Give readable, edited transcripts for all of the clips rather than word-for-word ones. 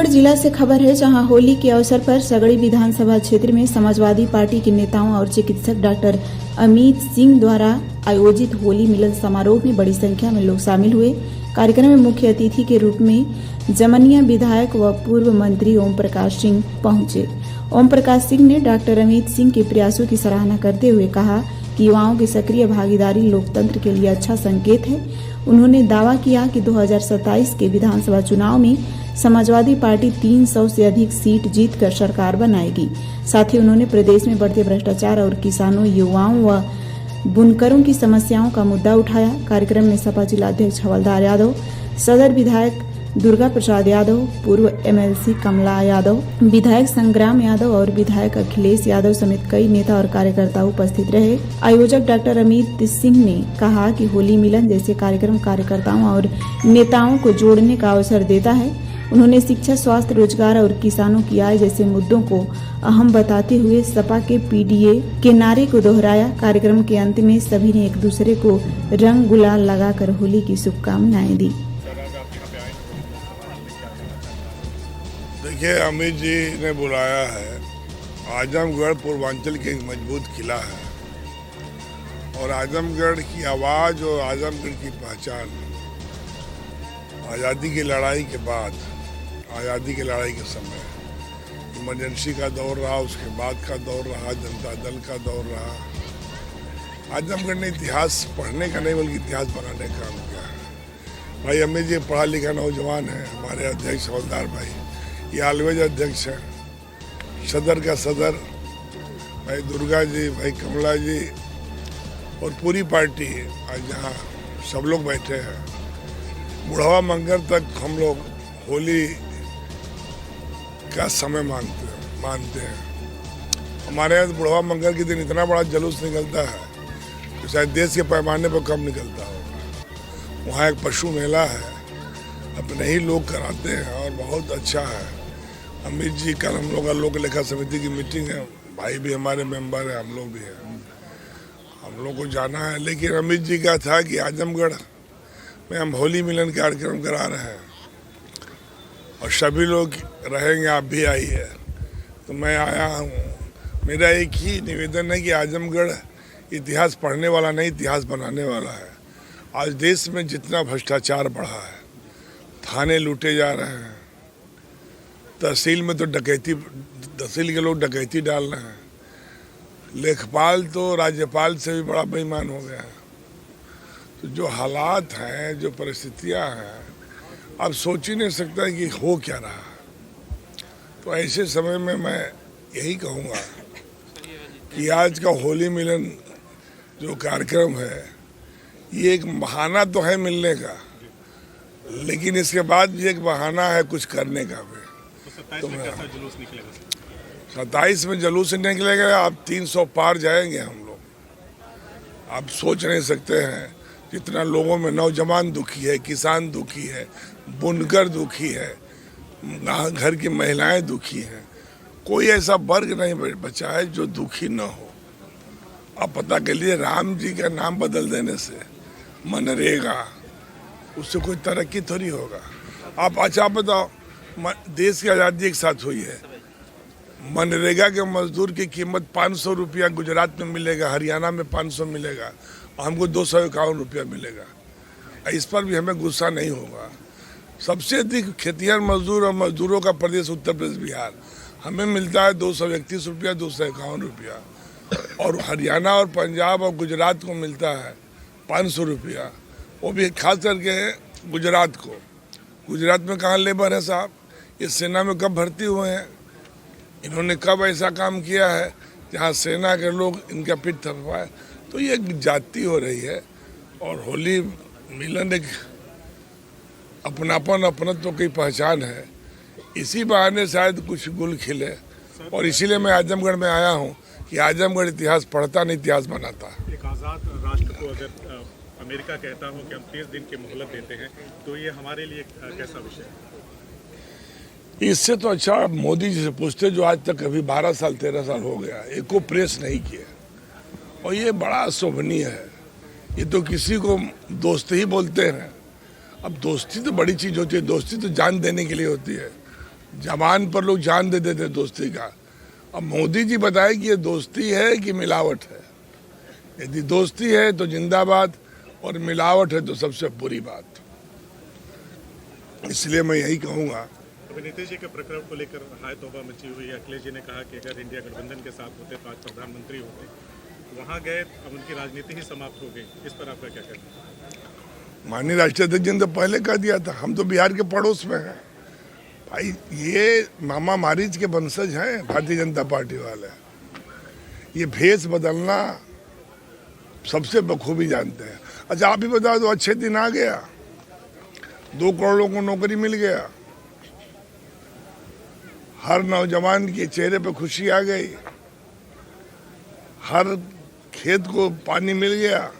आजमगढ़ जिला से खबर है, जहां होली के अवसर पर सगड़ी विधानसभा क्षेत्र में समाजवादी पार्टी के नेताओं और चिकित्सक डॉक्टर अमित सिंह द्वारा आयोजित होली मिलन समारोह में बड़ी संख्या में लोग शामिल हुए। कार्यक्रम में मुख्य अतिथि के रूप में जमनिया विधायक व पूर्व मंत्री ओम प्रकाश सिंह पहुंचे। ओम प्रकाश सिंह ने डॉक्टर अमित सिंह के प्रयासों की सराहना करते हुए कहा कि युवाओं की सक्रिय भागीदारी लोकतंत्र के लिए अच्छा संकेत है। उन्होंने दावा किया कि 2027 के विधानसभा चुनाव में समाजवादी पार्टी 300 से अधिक सीट जीतकर सरकार बनाएगी। साथ ही उन्होंने प्रदेश में बढ़ते भ्रष्टाचार और किसानों, युवाओं व बुनकरों की समस्याओं का मुद्दा उठाया। कार्यक्रम में सपा जिलाध्यक्ष हवलदार यादव, सदर विधायक दुर्गा प्रसाद यादव, पूर्व एमएलसी कमला यादव, विधायक संग्राम यादव और विधायक अखिलेश यादव समेत कई नेता और कार्यकर्ता उपस्थित रहे। आयोजक डॉक्टर अमित सिंह ने कहा कि होली मिलन जैसे कार्यक्रम कार्यकर्ताओं और नेताओं को जोड़ने का अवसर देता है। उन्होंने शिक्षा, स्वास्थ्य, रोजगार और किसानों की आय जैसे मुद्दों को अहम बताते हुए सपा के पीडीए के नारे को दोहराया। कार्यक्रम के अंत में सभी ने एक दूसरे को रंग गुलाल लगाकर होली की शुभकामनाएं दी। देखिए, अमित जी ने बुलाया है। आजमगढ़ पूर्वांचल के एक मजबूत किला है और आजमगढ़ की आवाज़ और आजमगढ़ की पहचान आज़ादी की लड़ाई के बाद, आज़ादी की लड़ाई के समय इमरजेंसी का दौर रहा, उसके बाद का दौर रहा, जनता दल का दौर रहा। आजमगढ़ ने इतिहास पढ़ने का नहीं बल्कि इतिहास बनाने का काम किया है। भाई अमित जी पढ़ा लिखा नौजवान है, हमारे अध्यक्ष हवलदार भाई, ये ऑलवेज अध्यक्ष है, सदर का सदर भाई दुर्गा जी, भाई कमला जी और पूरी पार्टी आज यहाँ सब लोग बैठे हैं। बुढ़वा मंगर तक हम लोग होली का समय मानते हैं। हमारे यहाँ बुढ़वा मंगर के दिन इतना बड़ा जुलूस निकलता है कि शायद देश के पैमाने पर कम निकलता होगा। वहाँ एक पशु मेला है, अपने ही लोग कराते हैं और बहुत अच्छा है। अमित जी, कल हम लोग का लोक लेखा समिति की मीटिंग है, भाई भी हमारे मेंबर है, हम लोग भी हैं, हम लोग को जाना है। लेकिन अमित जी का था कि आजमगढ़ में हम होली मिलन कार्यक्रम करा रहे हैं और सभी लोग रहेंगे, आप भी आइए। तो मैं आया हूँ। मेरा एक ही निवेदन है कि आजमगढ़ इतिहास पढ़ने वाला नहीं, इतिहास बनाने वाला है। आज देश में जितना भ्रष्टाचार बढ़ा है, थाने लूटे जा रहे हैं, तहसील में तो डकैती, तहसील के लोग डकैती डाल रहे हैं, लेखपाल तो राज्यपाल से भी बड़ा बेईमान हो गया है। तो जो हालात हैं, जो परिस्थितियां हैं, अब सोच ही नहीं सकता कि हो क्या रहा। तो ऐसे समय में मैं यही कहूँगा कि आज का होली मिलन जो कार्यक्रम है, ये एक बहाना तो है मिलने का, लेकिन इसके बाद भी एक बहाना है कुछ करने का भी। तो 27 में जुलूस निकलेगा, आप 300 पार जाएंगे हम लोग। आप सोच नहीं सकते हैं जितना लोगों में नौजवान दुखी है, किसान दुखी है, बुनकर दुखी है, घर की महिलाएं दुखी हैं। कोई ऐसा वर्ग नहीं बचा है जो दुखी न हो। अब पता कर लीजिए, राम जी का नाम बदल देने से मनरेगा, उससे कोई तरक्की थोड़ी होगा। आप अच्छा बताओ, देश की आज़ादी एक साथ हुई है, मनरेगा के मजदूर की कीमत 500 रुपया गुजरात में मिलेगा, हरियाणा में 500 मिलेगा और हमको 251 रुपया मिलेगा। इस पर भी हमें गुस्सा नहीं होगा। सबसे अधिक खेतिहर मजदूर और मजदूरों का प्रदेश उत्तर प्रदेश, बिहार, हमें मिलता है 231 रुपया, 251 रुपया, और हरियाणा और पंजाब और गुजरात को मिलता है 500 रुपया, वो भी खास करके गुजरात को। गुजरात में कहाँ लेबर है साहब? ये सेना में कब भर्ती हुए हैं? इन्होंने कब ऐसा काम किया है जहाँ सेना के लोग इनका पीठ थपथपाए? तो ये जाति हो रही है। और होली मिलन एक अपनापन, अपनत्व की पहचान है। इसी बहाने शायद कुछ गुल खिले, और इसीलिए मैं आजमगढ़ में आया हूँ कि आजमगढ़ इतिहास पढ़ता नहीं, इतिहास बनाता। एक आज़ाद राष्ट्र को अगर अमेरिका कहता हो कि हम 30 दिन की मोहलत देते हैं, तो ये हमारे लिए कैसा विषय है? इससे तो अच्छा मोदी जी से पूछते, जो आज तक कभी 12 साल 13 साल हो गया एको प्रेस नहीं किया, और ये बड़ा शोभनीय है। ये तो किसी को दोस्ती ही बोलते हैं। अब दोस्ती तो बड़ी चीज़ होती है, दोस्ती तो जान देने के लिए होती है। जवान पर लोग जान दे देते दोस्ती का। अब मोदी जी बताए कि ये दोस्ती है कि मिलावट है। यदि दोस्ती है तो जिंदाबाद और मिलावट है तो सबसे बुरी बात। इसलिए मैं यही कहूँगा। अभी नीतीश जी के प्रकरण को लेकर हाय तौबा मची हुई है। अखिलेश जी ने कहा कि अगर इंडिया गठबंधन के साथ होते तो आज प्रधानमंत्री होते। वहाँ गए, अब उनकी राजनीति ही समाप्त हो गई। इस पर आपका क्या कहना है? माननीय राष्ट्रीय अध्यक्ष जी ने तो पहले कह दिया था, हम तो बिहार के पड़ोस में हैं भाई। ये मामा मारीच के वंशज हैं भारतीय जनता पार्टी वाले। ये भेष बदलना सबसे बखूबी जानते हैं। अच्छा आप ही बता दो, अच्छे दिन आ गया, 2 करोड़ लोगों को नौकरी मिल गया, हर नौजवान के चेहरे पे खुशी आ गई, हर खेत को पानी मिल गया।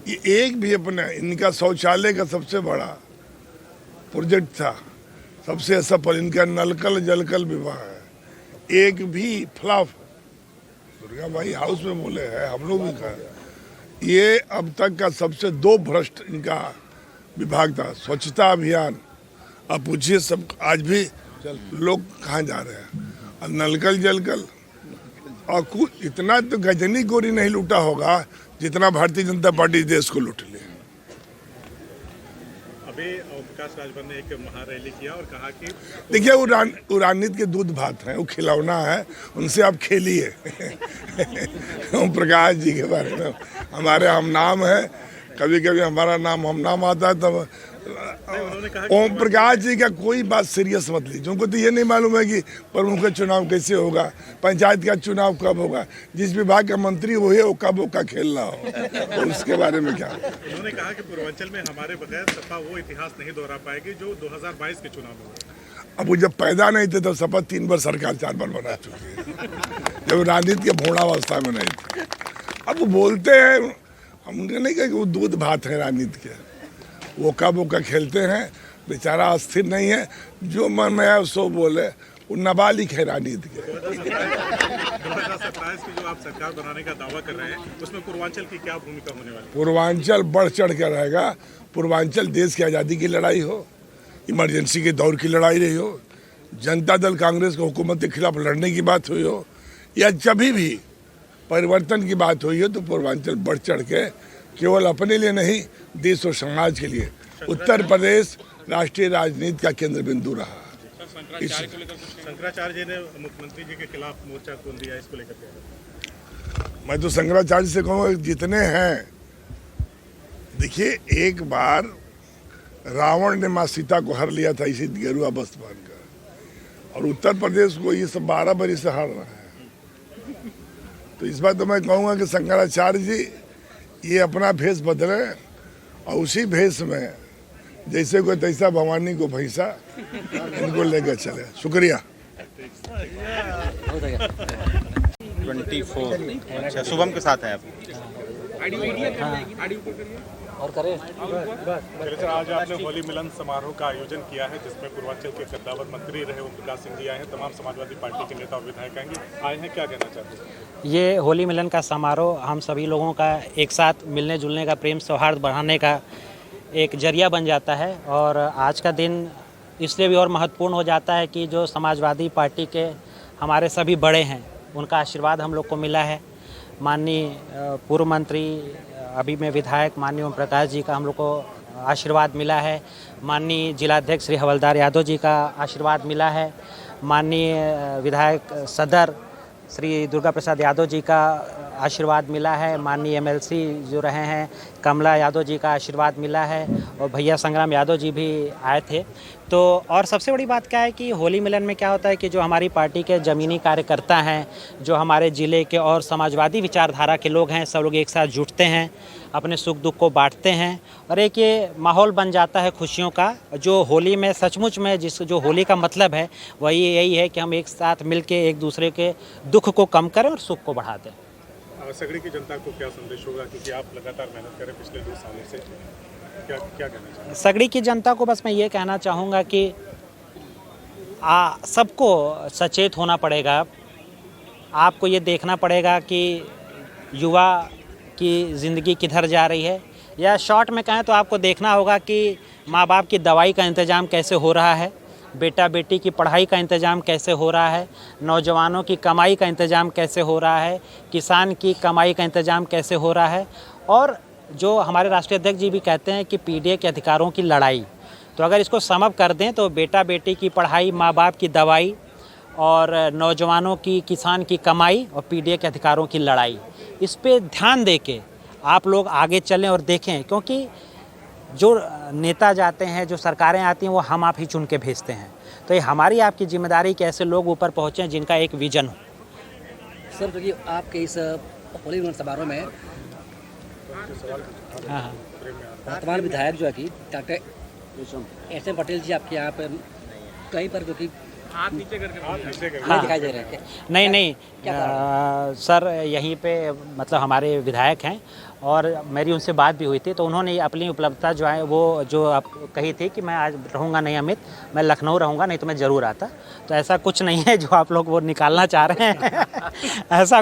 ये एक भी अपने इनका शौचालय का सबसे बड़ा प्रोजेक्ट था, सबसे सफल इनका नलकल जलकल विवाह है। एक भी फ्लॉप दुर्गा भाई हाउस में बोले हैं, हम लोग भी कहा। ये अब तक का सबसे 2 भ्रष्ट इनका विभाग था। स्वच्छता अभियान, अब पूछिए सब आज भी लोग कहाँ जा रहे हैं। और नलकल जलकल, और कुछ इतना तो गजनी गोरी नहीं लूटा होगा जितना भारतीय जनता पार्टी देश को लूट ली। अभी विकास राजभर ने एक महारैली किया और कहा कि देखिए वो राजनीति के दूध भात हैं, वो खिलौना है, उनसे आप खेलिए। ओम प्रकाश जी के बारे में हमारे हम नाम है, कभी कभी हमारा नाम हम नाम आता है तब ओम प्रकाश जी का कोई बात सीरियस मत लीजिए। उनको तो ये नहीं मालूम है कि प्रमुख का चुनाव कैसे होगा, पंचायत का चुनाव कब होगा, जिस विभाग का मंत्री वो है वो कब का खेलना हो, तो उसके बारे में क्या। उन्होंने कहा कि पूर्वांचल में हमारे बगैर सपा वो इतिहास नहीं दोहरा पाएगी जो 2022 के चुनाव में हुआ। अब वो जब पैदा नहीं थे तब सपा 3 बार सरकार 4 बार बना चुकी है, जब राजनीति के भोड़ावस्था में नहीं थे। अब वो बोलते हैं, हमने नहीं कहा कि वो दूध भात है राजनीति के, वो का खेलते हैं, बेचारा अस्थिर नहीं है, जो मन में आए सो बोले। वो नाबालिग है राजनीति के। 2027 की जो आप सरकार बनाने का दावा कर रहे हैं उसमें पूर्वांचल की क्या भूमिका होने वाली है? पूर्वांचल बढ़ चढ़ कर रहेगा। पूर्वांचल देश की आज़ादी की लड़ाई हो, इमरजेंसी के दौर की लड़ाई रही हो, जनता दल कांग्रेस को हुकूमत के खिलाफ लड़ने की बात हुई हो, या कभी भी परिवर्तन की बात हुई हो, तो पूर्वांचल बढ़ चढ़ के केवल अपने लिए नहीं देश और समाज के लिए उत्तर प्रदेश राष्ट्रीय राजनीति का केंद्र बिंदु रहा। शंकराचार्य जी ने मुख्यमंत्री जी के खिलाफ मोर्चा खोल दिया, इसको लेकर के मैं तो शंकराचार्य से कहूँगा जितने हैं, देखिए एक बार रावण ने माँ सीता को हर लिया था इसी गेरुआ वस्त्र पहनकर, और उत्तर प्रदेश को ये सब 12 बरस से हार रहा है। तो इस बार तो मैं कहूँगा कि शंकराचार्य जी ये अपना भेष बदले और उसी भेष में जैसे कोई तैसा भवानी को भैंसा इनको लेकर चले। शुक्रिया। 24 अच्छा शुभम के साथ है आप। और करें आज आपने होली मिलन समारोह का आयोजन किया है जिसमें पूर्वांचल के कद्दावर मंत्री रहे ओम प्रकाश सिंह जी आए हैं, तमाम समाजवादी पार्टी के नेता और विधायक आए हैं, क्या कहना चाहते हैं? ये होली मिलन का समारोह हम सभी लोगों का एक साथ मिलने जुलने का, प्रेम सौहार्द बढ़ाने का एक जरिया बन जाता है। और आज का दिन इसलिए भी और महत्वपूर्ण हो जाता है कि जो समाजवादी पार्टी के हमारे सभी बड़े हैं उनका आशीर्वाद हम लोग को मिला है। माननीय पूर्व मंत्री अभी में विधायक माननीय ओम प्रकाश जी का हम लोग को आशीर्वाद मिला है। माननीय जिलाध्यक्ष श्री हवलदार यादव जी का आशीर्वाद मिला है। माननीय विधायक सदर श्री दुर्गा प्रसाद यादव जी का आशीर्वाद मिला है। माननीय एमएलसी जो रहे हैं कमला यादव जी का आशीर्वाद मिला है, और भैया संग्राम यादव जी भी आए थे। तो और सबसे बड़ी बात क्या है कि होली मिलन में क्या होता है कि जो हमारी पार्टी के ज़मीनी कार्यकर्ता हैं, जो हमारे ज़िले के और समाजवादी विचारधारा के लोग हैं, सब लोग एक साथ जुटते हैं, अपने सुख दुख को बांटते हैं, और एक ये माहौल बन जाता है खुशियों का। जो होली में सचमुच में जो होली का मतलब है वही यही है कि हम एक साथ मिल के एक दूसरे के दुख को कम करें और सुख को बढ़ा दें। सगड़ी की जनता को क्या संदेश होगा, क्योंकि आप लगातार मेहनत करें पिछले 2 सालों से, क्या कहना चाहिए? सगड़ी की जनता को बस मैं ये कहना चाहूँगा कि सबको सचेत होना पड़ेगा। आपको ये देखना पड़ेगा कि युवा की ज़िंदगी किधर जा रही है, या शॉर्ट में कहें तो आपको देखना होगा कि माँ बाप की दवाई का इंतज़ाम कैसे हो रहा है। बेटा बेटी की पढ़ाई का इंतज़ाम कैसे हो रहा है, नौजवानों की कमाई का इंतज़ाम कैसे हो रहा है, किसान की कमाई का इंतज़ाम कैसे हो रहा है। और जो हमारे राष्ट्रीय अध्यक्ष जी भी कहते हैं कि पीडीए के अधिकारों की लड़ाई, तो अगर इसको समअप कर दें तो बेटा बेटी की पढ़ाई, माँ बाप की दवाई और नौजवानों की, किसान की कमाई और पीडीए के अधिकारों की लड़ाई, इस पे ध्यान दे के आप लोग आगे चलें और देखें, क्योंकि जो नेता जाते हैं, जो सरकारें आती हैं, वो हम आप ही चुन के भेजते हैं। तो ये हमारी आपकी जिम्मेदारी कि ऐसे लोग ऊपर पहुँचें जिनका एक विजन हो। सर, क्योंकि आपके इस होली मिलन समारोह में हाँ, वर्तमान विधायक जो है कि डॉक्टर एस एम पटेल जी आपके यहाँ पे कहीं पर क्योंकि नहीं दिखाई दे रहे हैं। नहीं क्या सर, यहीं पे मतलब हमारे विधायक हैं और मेरी उनसे बात भी हुई थी, तो उन्होंने अपनी उपलब्धता जो है वो जो आप कही थी कि मैं आज रहूँगा नहीं अमित, मैं लखनऊ रहूँगा, नहीं तो मैं ज़रूर आता। तो ऐसा कुछ नहीं है जो आप लोग वो निकालना चाह रहे हैं ऐसा